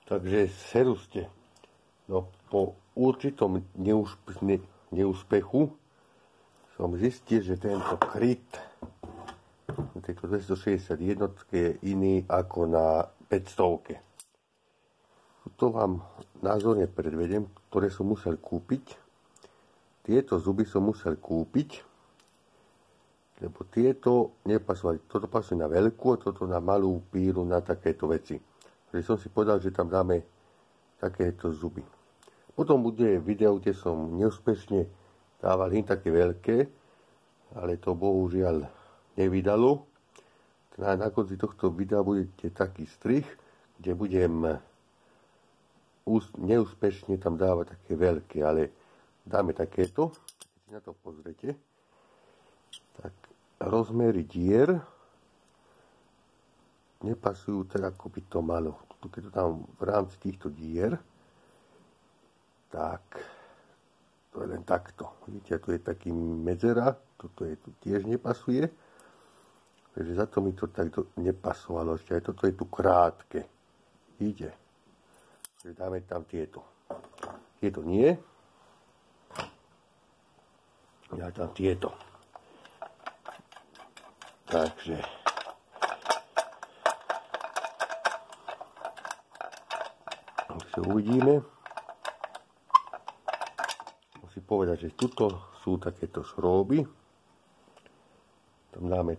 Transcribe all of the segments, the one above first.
Takže seruste. No po určitom neúspechu som zistil, že tento kryt na tejto 261 je iný ako na 500. To vám názorne predvedem, ktoré som musel kúpiť. Tieto zuby som musel kúpiť, lebo tieto nepasovali. Toto pasuje na veľkú a toto na malú píru, na takéto veci. Takže som si povedal, že tam dáme takéto zuby. Potom bude video, kde som neúspešne dával také veľké, ale to bohužiaľ nevydalo. Na konci tohto videa budete taký strih, kde budem neúspešne tam dávať také veľké, ale dáme takéto. Keď si na to pozrete, tak rozmery dier nepasujú tak, ako by to malo. Keď to tam v rámci týchto dier, tak to je len takto. Vidíte, tu je taký medzera, toto je tu tiež nepasuje. Takže za to mi to takto nepasovalo. Ešte aj toto je tu krátke. Vidíte? Takže dáme tam tieto. Tieto nie. Ja tam tieto. Takže uvidíme. Musím povedať, že tuto sú takéto šroby. Tam dáme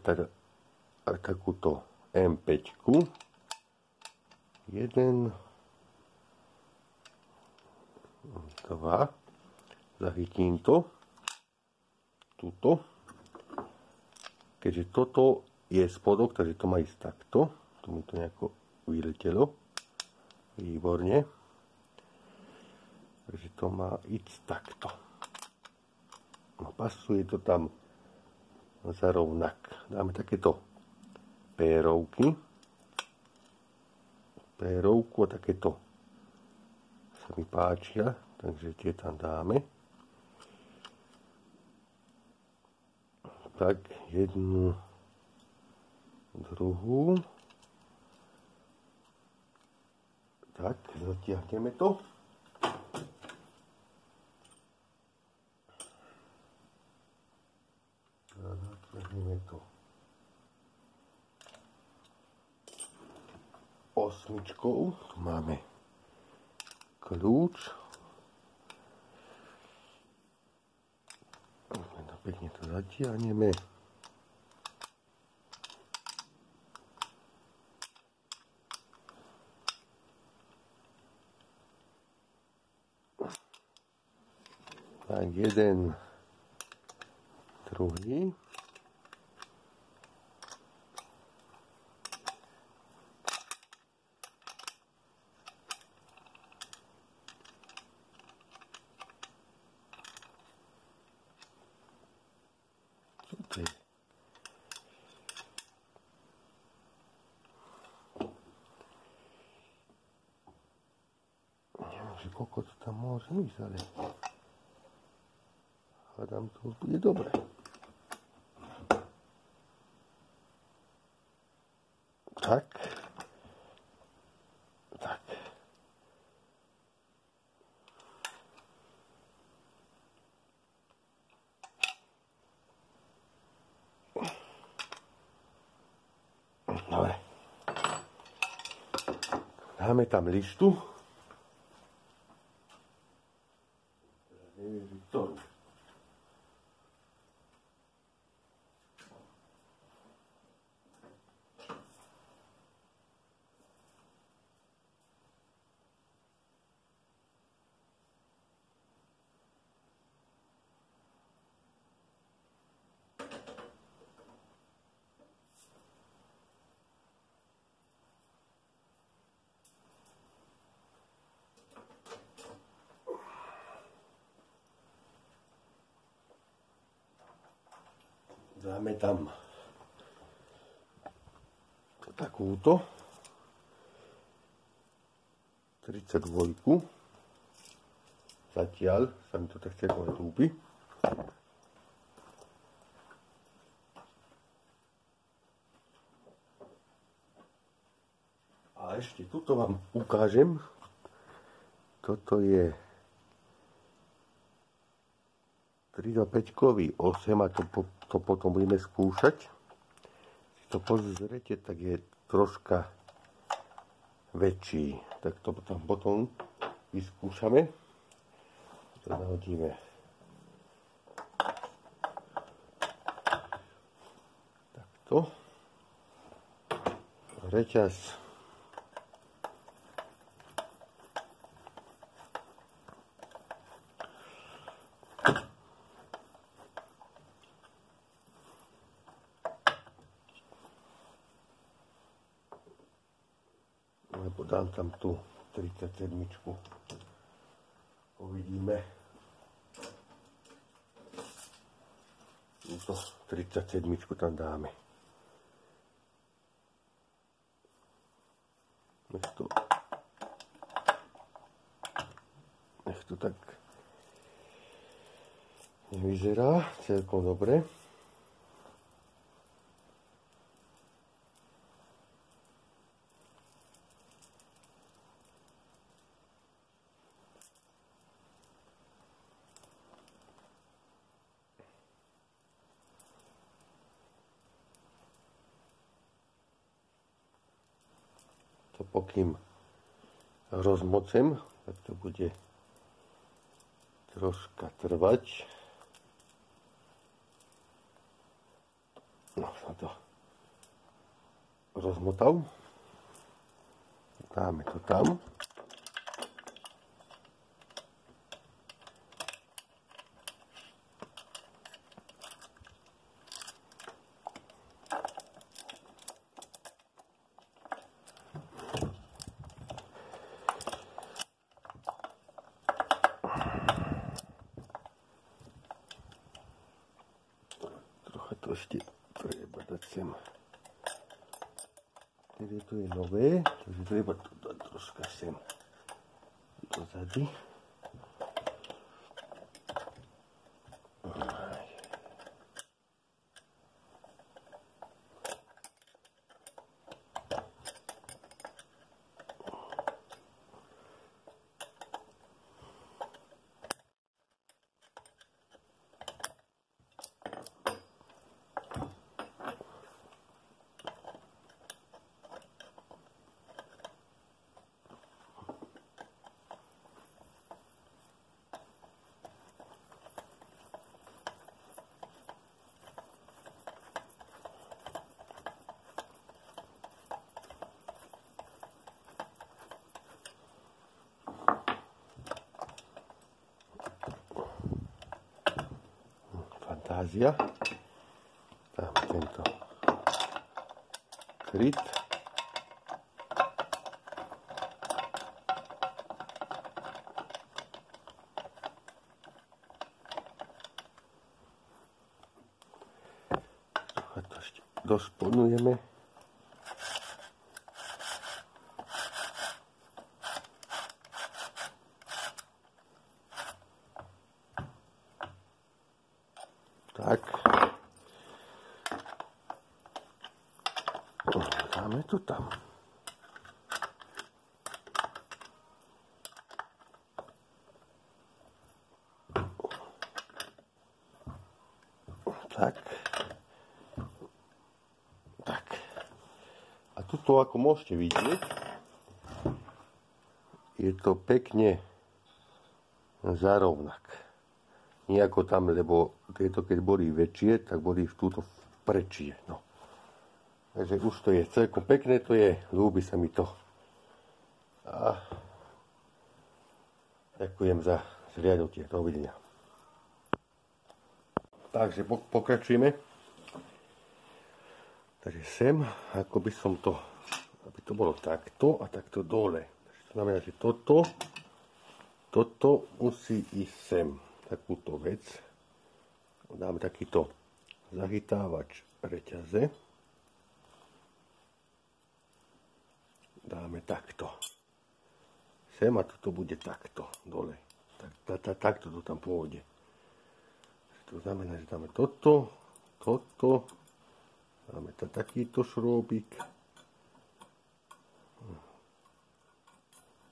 takúto M5. 1, 2. Zachytím to. Tuto. Keďže toto je spodok, takže to má ísť takto. Tu mi to nejako vyletelo. Výborne. Takže to má ísť takto. No, pasuje to tam zarovnak. Dáme takéto pérovky. Pérovku a takéto sa mi páčia. Takže tie tam dáme. Tak, jednu, druhú. Tak, zatiahneme to. Zatiahneme to osmičkou. Tu máme kľúč. Pekne to zatiahneme. Tak jeden, druhý. Super. Neviem, že koľko to tam môže ísť, ale hľadám, to bude dobre. Tak. Tak. Dobre. Dáme tam lištu. Neviem, ktorú. Dáme tam takúto 32. Zatiaľ sa mi to tak celkom túpi. A ešte tuto vám ukážem, toto je 3,5-kový 8 a to potom budeme skúšať. Si to pozrite, tak je troška väčší. Tak to potom vyskúšame. To nahodíme takto. Reťaz alebo dám tam tú 37. Uvidíme. Túto 37. tam dáme. Nech to tak nevyzerá celkom dobre. To pokým rozmocem, tak to bude troška trvať. No, som to rozmotal. Dáme to tam. To ešte treba dať sem. Tedy to je nové, takže treba to dať troška sem dozady. Fantázia. Dáme tento kryt. A to ešte dospodnujeme. Tak. Dáme to tam. Tak. Tak. A tuto, ako môžete vidieť, je to pekne zarovnak. Nejako tam, lebo tieto, keď boli väčšie, tak boli túto prečie. No. Takže už to je celkom pekné, to je, ľúbi sa mi to. A ďakujem za zhliadnutie, dovidenia. Takže pokračujeme. Takže sem, ako by som to, aby to bolo takto a takto dole. Takže to znamená, že toto musí ísť sem. Takúto vec. Dáme takýto zachytávač reťaze. Dáme takto. Sem a toto bude takto dole. Takto to tam pôjde. To znamená, že dáme toto. Dáme takýto šróbik.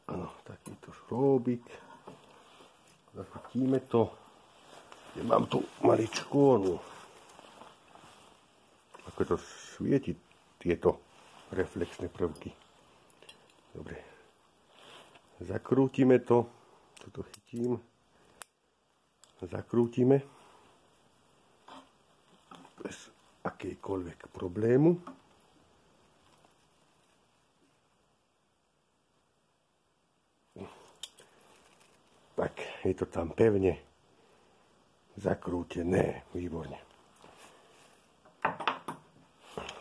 Áno, takýto šróbik. šróbik. Zachytíme to. Ja mám tu maličku onu. Ako to svieti tieto reflexné prvky. Dobre. Zakrútime to. Toto chytím. Zakrútime. Bez akejkoľvek problému. Tak, je to tam pevne zakrútené. Výborne.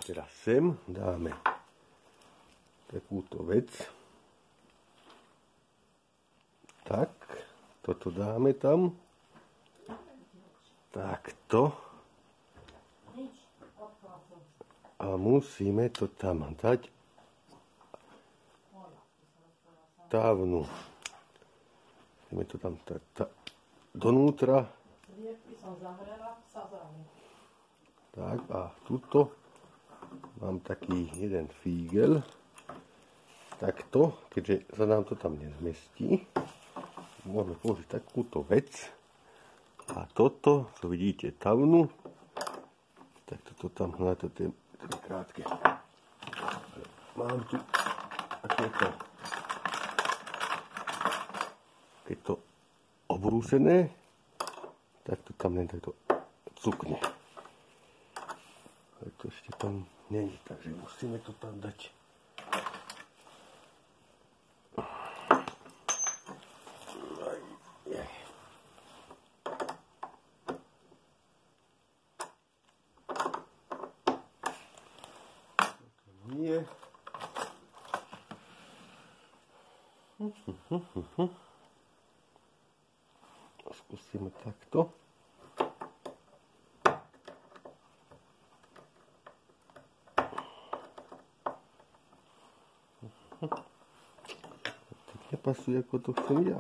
Teraz sem dáme takúto vec. Tak, toto dáme tam. Takto. A musíme to tam dať dávnu. Musíme to tam donútra. Tak a tuto mám taký jeden fígel. Takto, keďže sa nám to tam nezmestí, môžeme použiť takúto vec. A toto, čo vidíte, tavnu, tak toto tam, no to je krátke. Mám tu takéto, keď to obrúsené, tak to tam len takto cukne. Ale to ešte tam není, takže musíme to tam dať. Nie. Skúsime takto. Tak nepasuje, ako to chcem ja.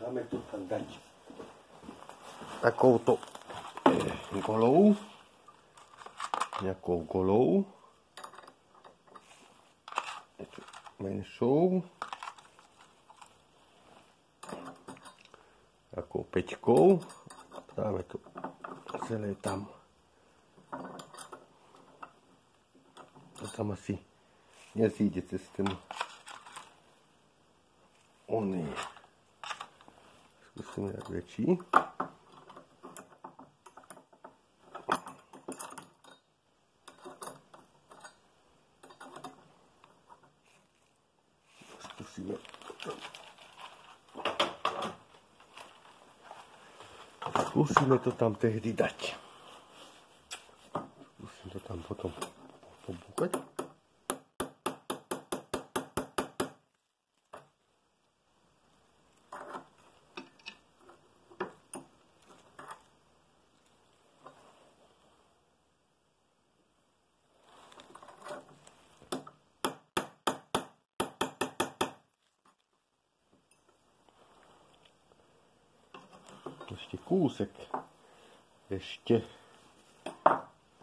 Dáme to tam dať takouto golou, nejakou golou, menšou, takou peťkou, dáme to celé tam. To tam asi nezíde cez ten oný. Skúsime dať väčší. Skúsime to tam tehdy dať. Skúsim to tam potom pobúkať. Ešte kúsek. Ešte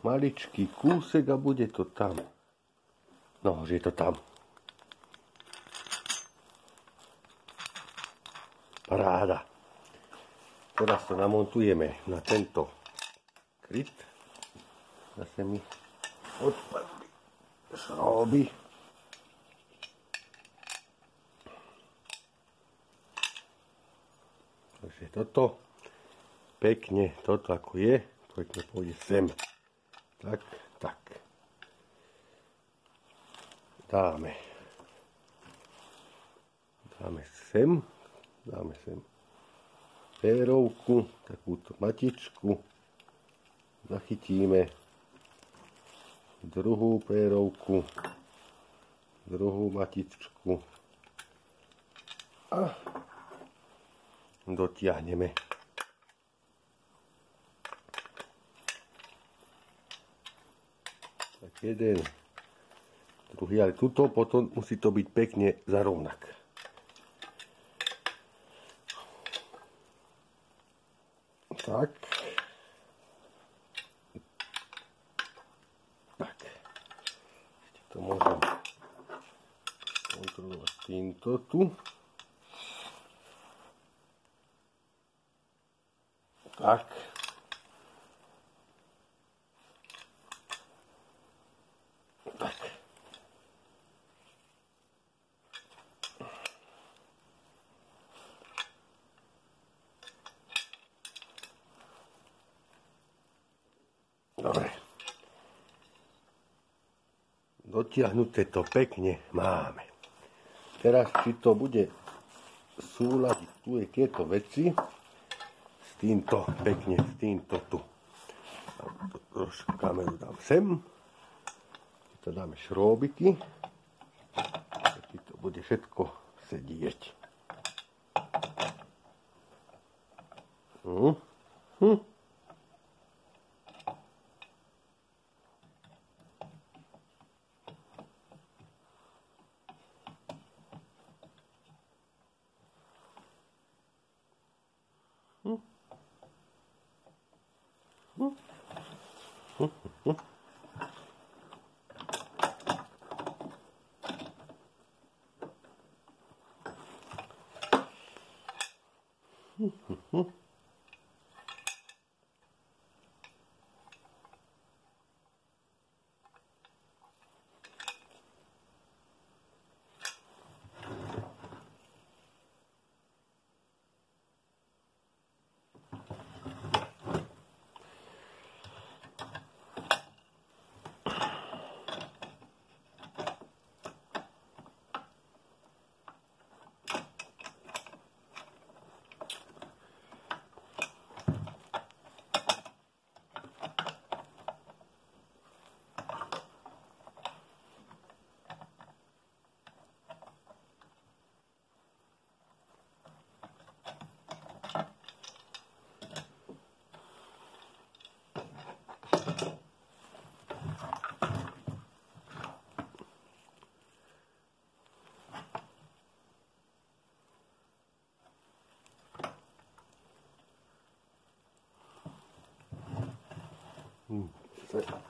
maličký kúsek a bude to tam. No, že je to tam. Paráda. Teraz to namontujeme na tento kryt. Zase mi odpadli šroby. Takže toto pekne, toto ako je, pekne pôjde sem. Tak, tak. Dáme sem pérovku, takúto matičku. Zachytíme druhú pérovku, druhú matičku a dotiahneme. Tak jeden, druhý, ale tuto potom musí to byť pekne zarovnak. Tak. Tak. Ešte to môžem kontrolovať týmto tu. Tak. Tak. Dobre. Dotiahnuté to pekne máme. Teraz, či to bude súľadiť tu je tieto veci s týmto pekne, s týmto tu. Trošku kameru dám sem. Tu dáme šróbiky. Či to bude všetko sedieť.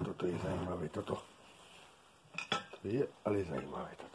Toto je zaujímavé, toto. To je ale zaujímavé toto.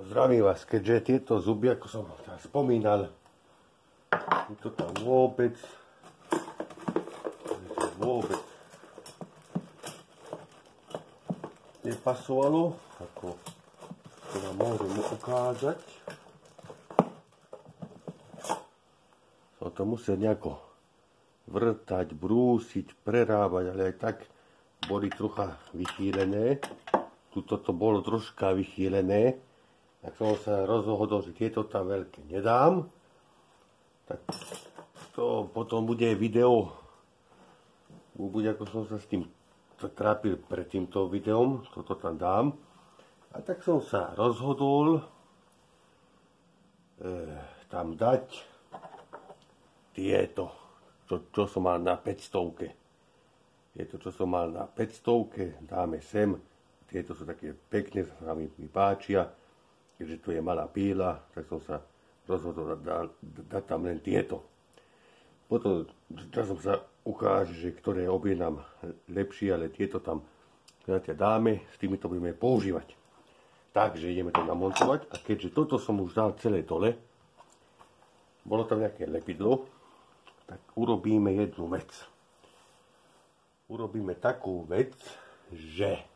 zdravím vás, keďže tieto zuby, ako som spomínal, to tam vôbec nepasovalo, ako to vám môžem ukázať. Som to musel nejako vrtať, brúsiť, prerábať, ale aj tak boli trocha vychýlené. Tuto to bolo troška vychýlené, tak som sa rozhodol, že tieto tam veľké nedám. Tak to potom bude video, bude ako som sa s tým trápil pred týmto videom, toto tam dám. A tak som sa rozhodol tam dať tieto, čo som mal na 500. Tieto, čo som mal na 500, dáme sem. Tieto sú také pekné, sa mi páčia. Keďže tu je malá píla, tak som sa rozhodol dať tam len tieto. Potom som sa ukáže, že ktoré objednám lepšie, ale tieto tam dáme, s tými to budeme používať. Takže ideme to namontovať a keďže toto som už dal celé dole, bolo tam nejaké lepidlo, tak urobíme jednu vec. Urobíme takú vec, že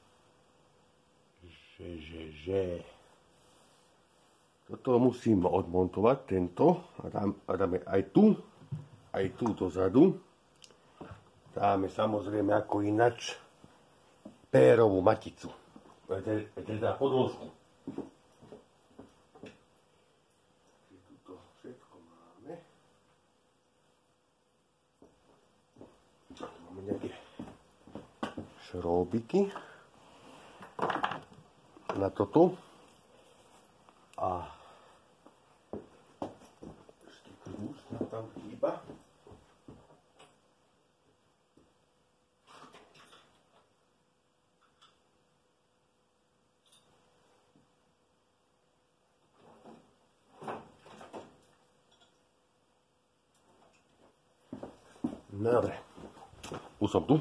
toto musím odmontovať, tento, a dáme aj tu dozadu. Dáme samozrejme ako inač pérovú maticu, teda podložku. Tuto všetko máme. Máme nejaké šrobiky na toto a ešte klúč nám tam chýba. Dobre, už som tu.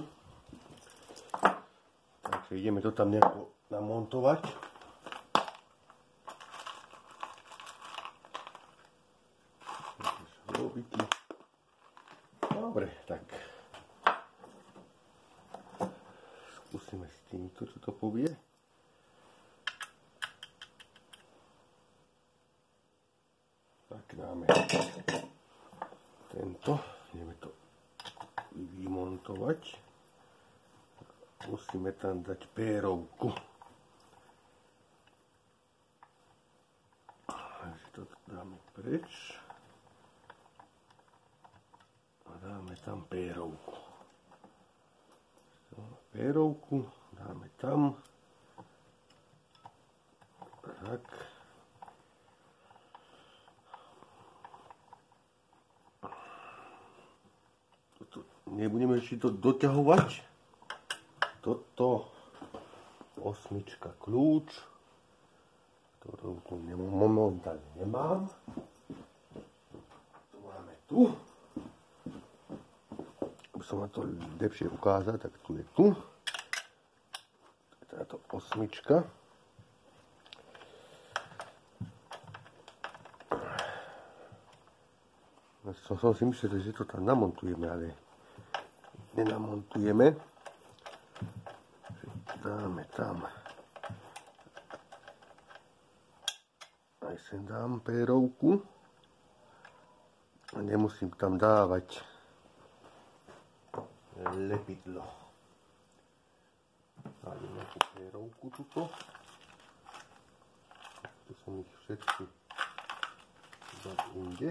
Takže ideme to tam nejako namontovať. Dobre, tak skúsime s týmto, čo to povie. Tak dáme tento, ideme to vymontovať. Musíme tam dať pérovku. Takže to dáme preč. A dáme tam pérovku. Pérovku dáme tam. Tak. Nebudeme ešte to doťahovať. Toto 8 kľúč, ktorú tu momentálne nemám. Tu máme tu. Aby som vám to lepšie ukázal, tak tu je tu. Táto 8. Som si myslel, že to tam namontujeme, ale nenamontujeme. Dáme tam. Aj sem dám pérovku. A nemusím tam dávať lepidlo. Dáme nejakú pérovku tuto. Tu som ich všetky dať inde.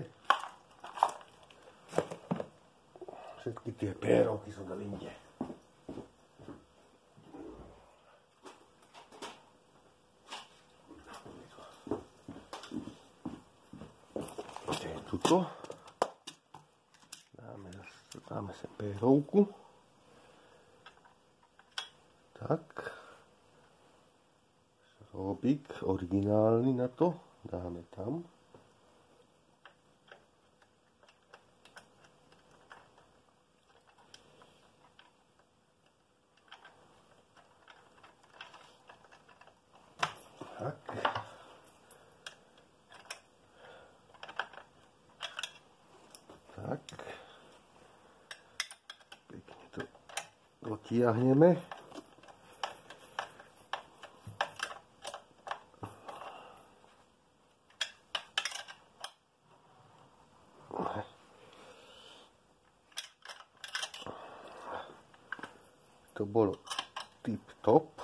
Všetky tie pérovky som dal inde. Tuto. Dáme sem pérovku. Tak. Šrobík originálny na to. Dáme tam. Tak. Tak. Pekne to dotiahneme. To bolo tip top.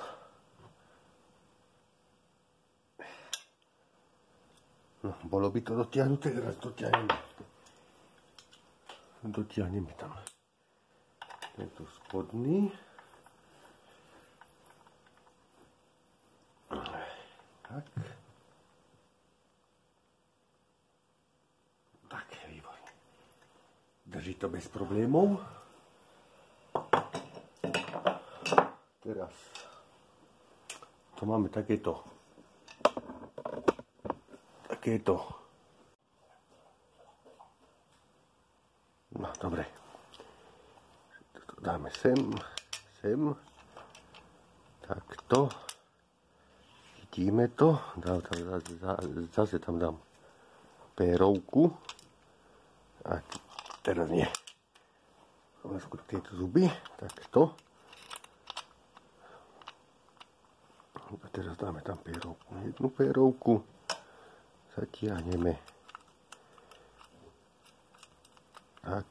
No, bolo by to dotiahnuté, teraz dotiahneme tam tento spodný. Tak. Tak, výborne. Drží to bez problémov. Teraz to máme takéto. No, dobre. To dáme sem. Takto. Chytíme to. Zase tam dám pérovku. A teraz nie. Skôr tieto zuby. Takto. A teraz dáme tam pérovku. Jednu pérovku. Zatiahneme. Tak.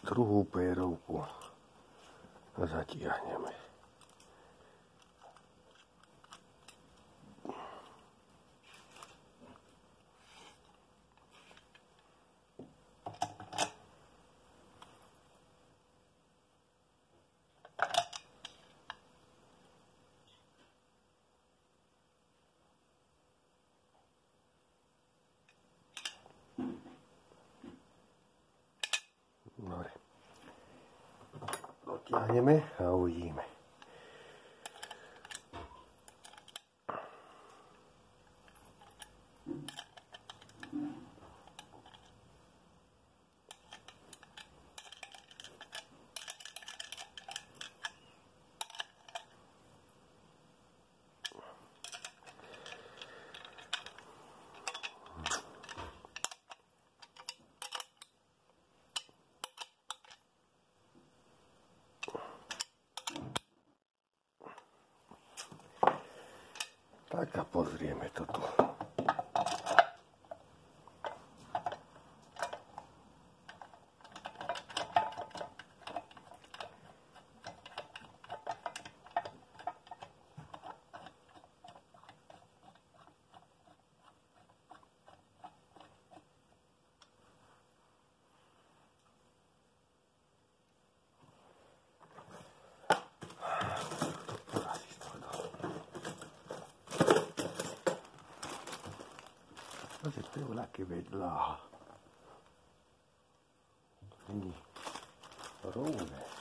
Druhú pérovku. A zatiahneme. Dobre. Dotiahneme a uvidíme. Tak a pozrieme to tu. No se te la che vedla. Quindi, parole.